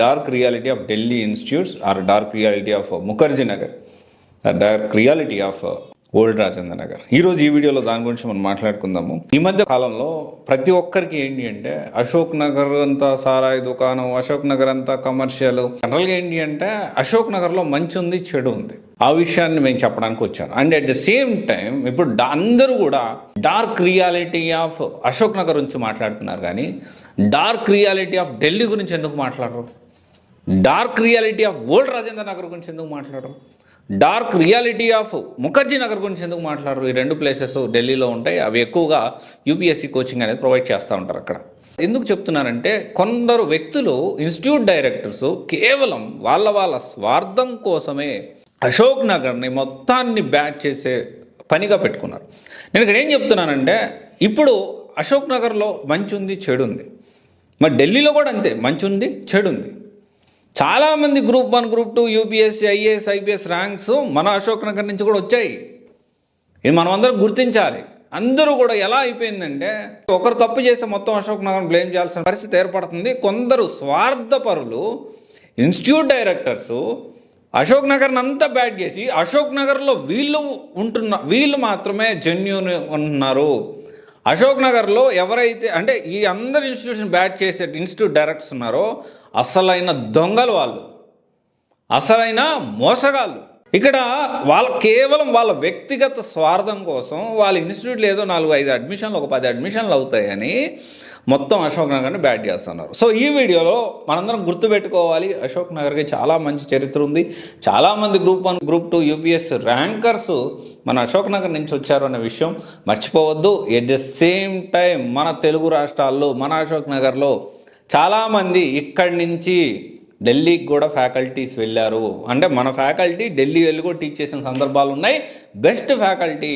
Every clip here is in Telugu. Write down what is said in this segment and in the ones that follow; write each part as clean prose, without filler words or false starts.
Dark reality of Delhi institutes or dark reality of Mukherjee Nagar, dark reality of old Rajendra Nagar. ఈరోజు ఈ వీడియోలో దాని గురించి మనం మాట్లాడుకుందాము. ఈ మధ్య కాలంలో ప్రతి ఒక్కరికి ఏంటి అంటే అశోక్ నగర్ అంతా సారాయి దుకాణం, అశోక్ నగర్ అంతా కమర్షియల్. జనరల్గా ఏంటి అంటే అశోక్ నగర్లో మంచి ఉంది, చెడు ఉంది. ఆ విషయాన్ని మేము చెప్పడానికి వచ్చాను. And at the same time ఇప్పుడు అందరూ కూడా dark reality of Ashok Nagar గురించి మాట్లాడుతున్నారు, కానీ డార్క్ రియాలిటీ ఆఫ్ ఢిల్లీ గురించి ఎందుకు మాట్లాడరు? Dark reality of old Rajendra Nagar గురించి ఎందుకు మాట్లాడరు? Dark reality of Mukherjee Nagar గురించి ఎందుకు మాట్లాడరు? ఈ రెండు ప్లేసెస్ ఢిల్లీలో ఉంటాయి. అవి ఎక్కువగా యూపీఎస్సీ కోచింగ్ అనేది ప్రొవైడ్ చేస్తూ ఉంటారు అక్కడ. ఎందుకు చెప్తున్నానంటే కొందరు వ్యక్తులు, ఇన్స్టిట్యూట్ డైరెక్టర్స్ కేవలం వాళ్ళ స్వార్థం కోసమే అశోక్ నగర్ని మొత్తాన్ని బ్యాట్ చేసే పనిగా పెట్టుకున్నారు. నేను ఇక్కడ ఏం చెప్తున్నానంటే ఇప్పుడు అశోక్ నగర్లో మంచి ఉంది, చెడు ఉంది. మరి ఢిల్లీలో కూడా అంతే, మంచి ఉంది, చెడు ఉంది. చాలామంది group 1, group 2, UPSC, IAS, IPS ranks మన అశోక్ నగర్ నుంచి కూడా వచ్చాయి. ఇది మనం అందరం గుర్తించాలి. అందరూ కూడా ఎలా అయిపోయిందంటే ఒకరు తప్పు చేస్తే మొత్తం అశోక్ నగర్ని బ్లేమ్ చేయాల్సిన పరిస్థితి ఏర్పడుతుంది. కొందరు స్వార్థపరులు, ఇన్స్టిట్యూట్ డైరెక్టర్స్ అశోక్ నగర్ని అంతా బ్యాట్ చేసి అశోక్ నగర్లో వీళ్ళు మాత్రమే జెన్యూన్ ఉన్నారు. అశోక్ నగర్లో ఎవరైతే అంటే ఈ అందరు ఇన్స్టిట్యూషన్ బ్యాట్ చేసే ఇన్స్టిట్యూట్ డైరెక్టర్స్ ఉన్నారో అసలైన దొంగలు వాళ్ళు, అసలైన మోసగాళ్ళు. ఇక్కడ కేవలం వాళ్ళ వ్యక్తిగత స్వార్థం కోసం వాళ్ళ ఇన్స్టిట్యూట్లో ఏదో 4-5 అడ్మిషన్లు, ఒక 10 అడ్మిషన్లు అవుతాయని మొత్తం అశోక్ నగర్ని బ్యాట్ చేస్తున్నారు. సో ఈ వీడియోలో మనందరం గుర్తుపెట్టుకోవాలి, అశోక్ నగర్కి చాలా మంచి చరిత్ర ఉంది. చాలామంది గ్రూప్ 1, గ్రూప్ 2, యూపీఎస్ ర్యాంకర్స్ మన అశోక్ నగర్ నుంచి వచ్చారు అనే విషయం మర్చిపోవద్దు. ఎట్ ద సేమ్ టైం మన తెలుగు రాష్ట్రాల్లో, మన అశోక్ నగర్లో చాలామంది ఇక్కడి నుంచి ఢిల్లీకి కూడా ఫ్యాకల్టీస్ వెళ్ళారు. అంటే మన ఫ్యాకల్టీ ఢిల్లీ వెళ్ళి కూడా టీచ్ చేసిన సందర్భాలు ఉన్నాయి. బెస్ట్ ఫ్యాకల్టీ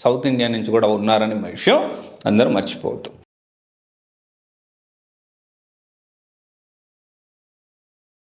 సౌత్ ఇండియా నుంచి కూడా ఉన్నారనే విషయం అందరూ మర్చిపోవద్దు.